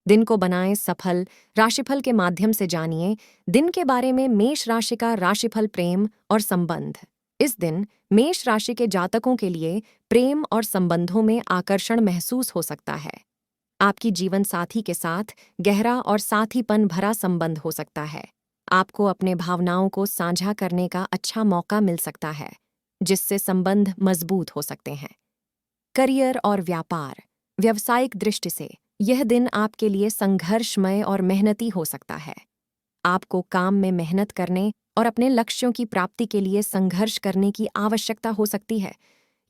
दिन को बनाएं सफल। राशिफल के माध्यम से जानिए दिन के बारे में। मेष राशि का राशिफल। प्रेम और संबंध। इस दिन मेष राशि के जातकों के लिए प्रेम और संबंधों में आकर्षण महसूस हो सकता है। आपकी जीवन साथी के साथ गहरा और साथीपन भरा संबंध हो सकता है। आपको अपने भावनाओं को साझा करने का अच्छा मौका मिल सकता है, जिससे संबंध मजबूत हो सकते हैं। करियर और व्यापार। व्यावसायिक दृष्टि से यह दिन आपके लिए संघर्षमय और मेहनती हो सकता है। आपको काम में मेहनत करने और अपने लक्ष्यों की प्राप्ति के लिए संघर्ष करने की आवश्यकता हो सकती है।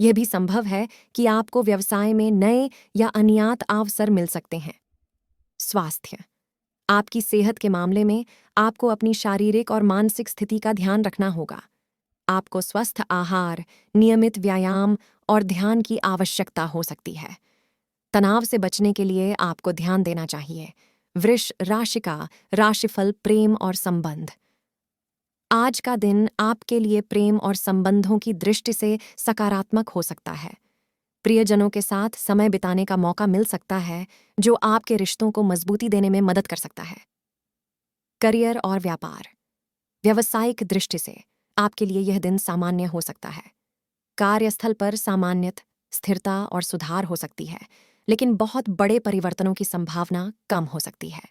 यह भी संभव है कि आपको व्यवसाय में नए या अज्ञात अवसर मिल सकते हैं। स्वास्थ्य। आपकी सेहत के मामले में आपको अपनी शारीरिक और मानसिक स्थिति का ध्यान रखना होगा। आपको स्वस्थ आहार, नियमित व्यायाम और ध्यान की आवश्यकता हो सकती है। तनाव से बचने के लिए आपको ध्यान देना चाहिए। वृष राशि का राशिफल। प्रेम और संबंध। आज का दिन आपके लिए प्रेम और संबंधों की दृष्टि से सकारात्मक हो सकता है। प्रियजनों के साथ समय बिताने का मौका मिल सकता है, जो आपके रिश्तों को मजबूती देने में मदद कर सकता है। करियर और व्यापार। व्यावसायिक दृष्टि से आपके लिए यह दिन सामान्य हो सकता है। कार्यस्थल पर सामान्यत स्थिरता और सुधार हो सकती है, लेकिन बहुत बड़े परिवर्तनों की संभावना कम हो सकती है।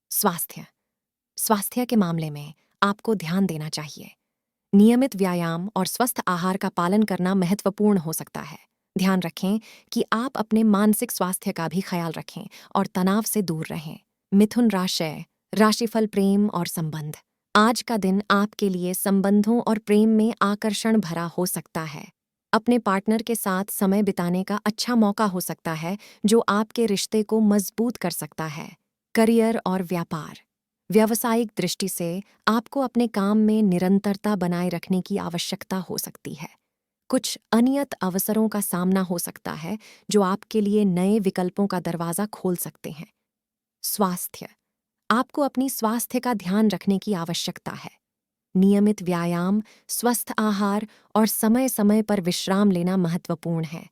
स्वास्थ्य। स्वास्थ्य के मामले में आपको ध्यान देना चाहिए। नियमित व्यायाम और स्वस्थ आहार का पालन करना महत्वपूर्ण हो सकता है। ध्यान रखें कि आप अपने मानसिक स्वास्थ्य का भी ख्याल रखें और तनाव से दूर रहें। मिथुन राशि राशिफल। प्रेम और संबंध। आज का दिन आपके लिए संबंधों और प्रेम में आकर्षण भरा हो सकता है। अपने पार्टनर के साथ समय बिताने का अच्छा मौका हो सकता है, जो आपके रिश्ते को मजबूत कर सकता है। करियर और व्यापार। व्यावसायिक दृष्टि से आपको अपने काम में निरंतरता बनाए रखने की आवश्यकता हो सकती है। कुछ अनियत अवसरों का सामना हो सकता है, जो आपके लिए नए विकल्पों का दरवाजा खोल सकते हैं। स्वास्थ्य। आपको अपनी स्वास्थ्य का ध्यान रखने की आवश्यकता है। नियमित व्यायाम, स्वस्थ आहार और समय समय पर विश्राम लेना महत्वपूर्ण है।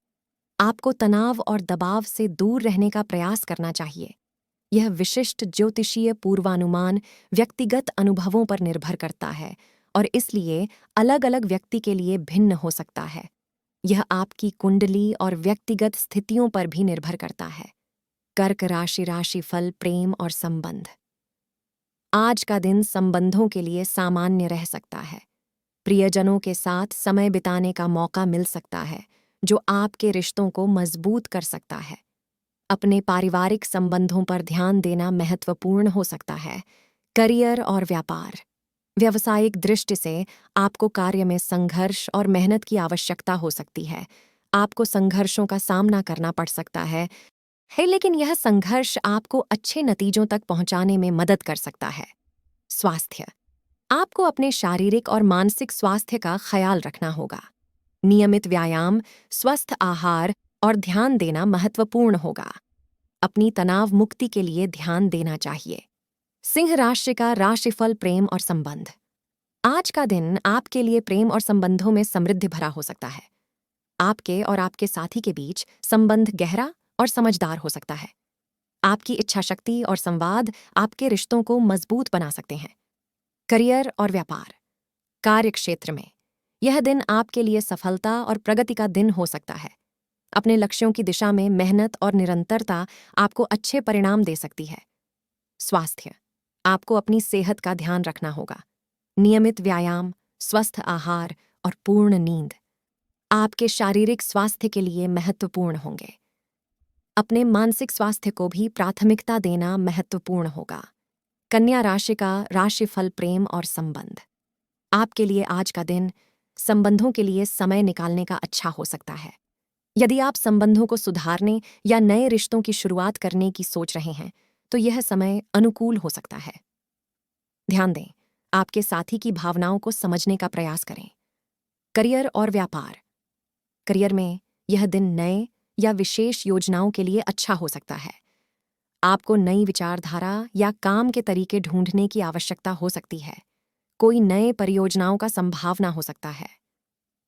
आपको तनाव और दबाव से दूर रहने का प्रयास करना चाहिए। यह विशिष्ट ज्योतिषीय पूर्वानुमान व्यक्तिगत अनुभवों पर निर्भर करता है और इसलिए अलग-अलग व्यक्ति के लिए भिन्न हो सकता है। यह आपकी कुंडली और व्यक्तिगत स्थितियों पर भी निर्भर करता है। कर्क राशि राशिफल। प्रेम और संबंध। आज का दिन संबंधों के लिए सामान्य रह सकता है। प्रियजनों के साथ समय बिताने का मौका मिल सकता है, जो आपके रिश्तों को मजबूत कर सकता है। अपने पारिवारिक संबंधों पर ध्यान देना महत्वपूर्ण हो सकता है। करियर और व्यापार। व्यावसायिक दृष्टि से आपको कार्य में संघर्ष और मेहनत की आवश्यकता हो सकती है। आपको संघर्षों का सामना करना पड़ सकता है, लेकिन यह संघर्ष आपको अच्छे नतीजों तक पहुंचाने में मदद कर सकता है। स्वास्थ्य। आपको अपने शारीरिक और मानसिक स्वास्थ्य का ख्याल रखना होगा। नियमित व्यायाम, स्वस्थ आहार और ध्यान देना महत्वपूर्ण होगा। अपनी तनाव मुक्ति के लिए ध्यान देना चाहिए। सिंह राशि का राशिफल। प्रेम और संबंध। आज का दिन आपके लिए प्रेम और संबंधों में समृद्धि भरा हो सकता है। आपके और आपके साथी के बीच संबंध गहरा और समझदार हो सकता है। आपकी इच्छा शक्ति और संवाद आपके रिश्तों को मजबूत बना सकते हैं। करियर और व्यापार। कार्यक्षेत्र में यह दिन आपके लिए सफलता और प्रगति का दिन हो सकता है। अपने लक्ष्यों की दिशा में मेहनत और निरंतरता आपको अच्छे परिणाम दे सकती है। स्वास्थ्य। आपको अपनी सेहत का ध्यान रखना होगा। नियमित व्यायाम, स्वस्थ आहार और पूर्ण नींद आपके शारीरिक स्वास्थ्य के लिए महत्वपूर्ण होंगे। अपने मानसिक स्वास्थ्य को भी प्राथमिकता देना महत्वपूर्ण होगा। कन्या राशि का राशिफल। प्रेम और संबंध। आपके लिए आज का दिन संबंधों के लिए समय निकालने का अच्छा हो सकता है। यदि आप संबंधों को सुधारने या नए रिश्तों की शुरुआत करने की सोच रहे हैं, तो यह समय अनुकूल हो सकता है। ध्यान दें, आपके साथी की भावनाओं को समझने का प्रयास करें। करियर और व्यापार। करियर में यह दिन नए या विशेष योजनाओं के लिए अच्छा हो सकता है। आपको नई विचारधारा या काम के तरीके ढूंढने की आवश्यकता हो सकती है। कोई नए परियोजनाओं का संभावना हो सकता है।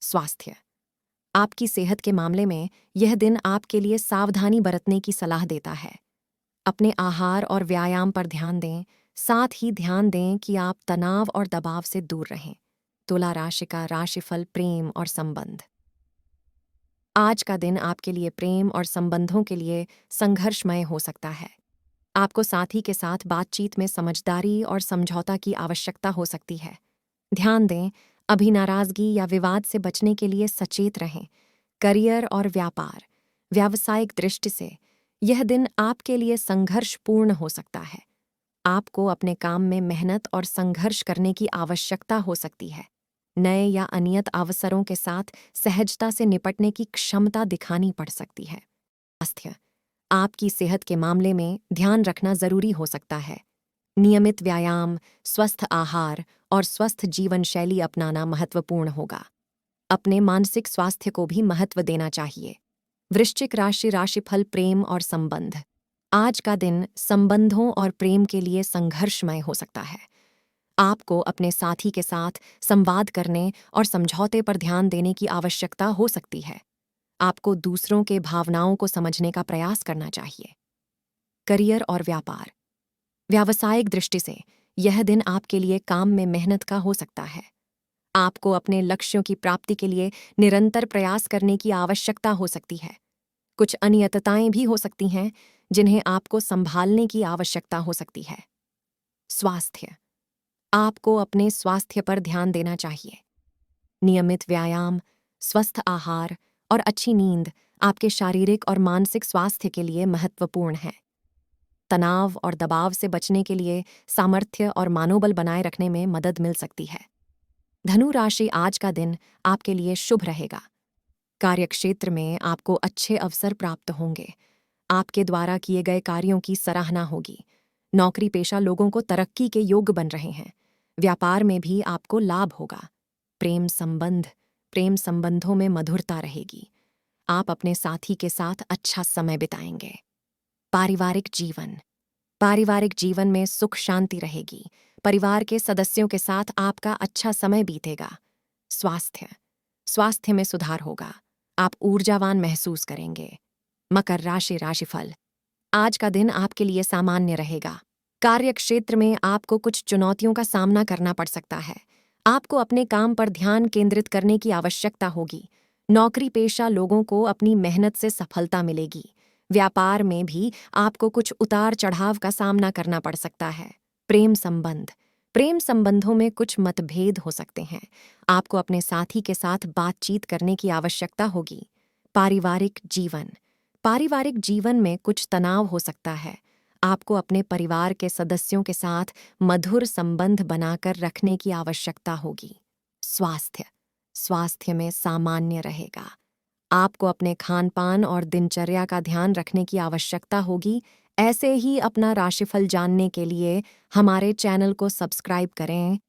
स्वास्थ्य। आपकी सेहत के मामले में यह दिन आपके लिए सावधानी बरतने की सलाह देता है। अपने आहार और व्यायाम पर ध्यान दें, साथ ही ध्यान दें कि आप तनाव और दबाव से दूर रहें। तुला राशि का राशिफल प्रेम और संबंध। आज का दिन आपके लिए प्रेम और संबंधों के लिए संघर्षमय हो सकता है। आपको साथी के साथ बातचीत में समझदारी और समझौता की आवश्यकता हो सकती है। ध्यान दें, अभी नाराजगी या विवाद से बचने के लिए सचेत रहें। करियर और व्यापार। व्यावसायिक दृष्टि से यह दिन आपके लिए संघर्षपूर्ण हो सकता है। आपको अपने काम में मेहनत और संघर्ष करने की आवश्यकता हो सकती है। नए या अनियत अवसरों के साथ सहजता से निपटने की क्षमता दिखानी पड़ सकती है। स्वास्थ्य। आपकी सेहत के मामले में ध्यान रखना जरूरी हो सकता है। नियमित व्यायाम, स्वस्थ आहार और स्वस्थ जीवन शैली अपनाना महत्वपूर्ण होगा। अपने मानसिक स्वास्थ्य को भी महत्व देना चाहिए। वृश्चिक राशि राशिफल प्रेम और संबंध। आज का दिन संबंधों और प्रेम के लिए संघर्षमय हो सकता है। आपको अपने साथी के साथ संवाद करने और समझौते पर ध्यान देने की आवश्यकता हो सकती है। आपको दूसरों के भावनाओं को समझने का प्रयास करना चाहिए। करियर और व्यापार। व्यावसायिक दृष्टि से यह दिन आपके लिए काम में मेहनत का हो सकता है। आपको अपने लक्ष्यों की प्राप्ति के लिए निरंतर प्रयास करने की आवश्यकता हो सकती है। कुछ अनियतताएं भी हो सकती हैं जिन्हें आपको संभालने की आवश्यकता हो सकती है। स्वास्थ्य। आपको अपने स्वास्थ्य पर ध्यान देना चाहिए। नियमित व्यायाम, स्वस्थ आहार और अच्छी नींद आपके शारीरिक और मानसिक स्वास्थ्य के लिए महत्वपूर्ण है। तनाव और दबाव से बचने के लिए सामर्थ्य और मनोबल बनाए रखने में मदद मिल सकती है। धनु राशि आज का दिन आपके लिए शुभ रहेगा। कार्यक्षेत्र में आपको अच्छे अवसर प्राप्त होंगे। आपके द्वारा किए गए कार्यों की सराहना होगी। नौकरी पेशा लोगों को तरक्की के योग्य बन रहे हैं। व्यापार में भी आपको लाभ होगा। प्रेम संबंधों में मधुरता रहेगी। आप अपने साथी के साथ अच्छा समय बिताएंगे। पारिवारिक जीवन में सुख शांति रहेगी। परिवार के सदस्यों के साथ आपका अच्छा समय बीतेगा। स्वास्थ्य में सुधार होगा। आप ऊर्जावान महसूस करेंगे। मकर राशि राशिफल। आज का दिन आपके लिए सामान्य रहेगा। कार्यक्षेत्र में आपको कुछ चुनौतियों का सामना करना पड़ सकता है। आपको अपने काम पर ध्यान केंद्रित करने की आवश्यकता होगी। नौकरी पेशा लोगों को अपनी मेहनत से सफलता मिलेगी। व्यापार में भी आपको कुछ उतार चढ़ाव का सामना करना पड़ सकता है। प्रेम संबंधों में कुछ मतभेद हो सकते हैं। आपको अपने साथी के साथ बातचीत करने की आवश्यकता होगी। पारिवारिक जीवन में कुछ तनाव हो सकता है। आपको अपने परिवार के सदस्यों के साथ मधुर संबंध बनाकर रखने की आवश्यकता होगी। स्वास्थ्य में सामान्य रहेगा। आपको अपने खानपान और दिनचर्या का ध्यान रखने की आवश्यकता होगी। ऐसे ही अपना राशिफल जानने के लिए हमारे चैनल को सब्सक्राइब करें।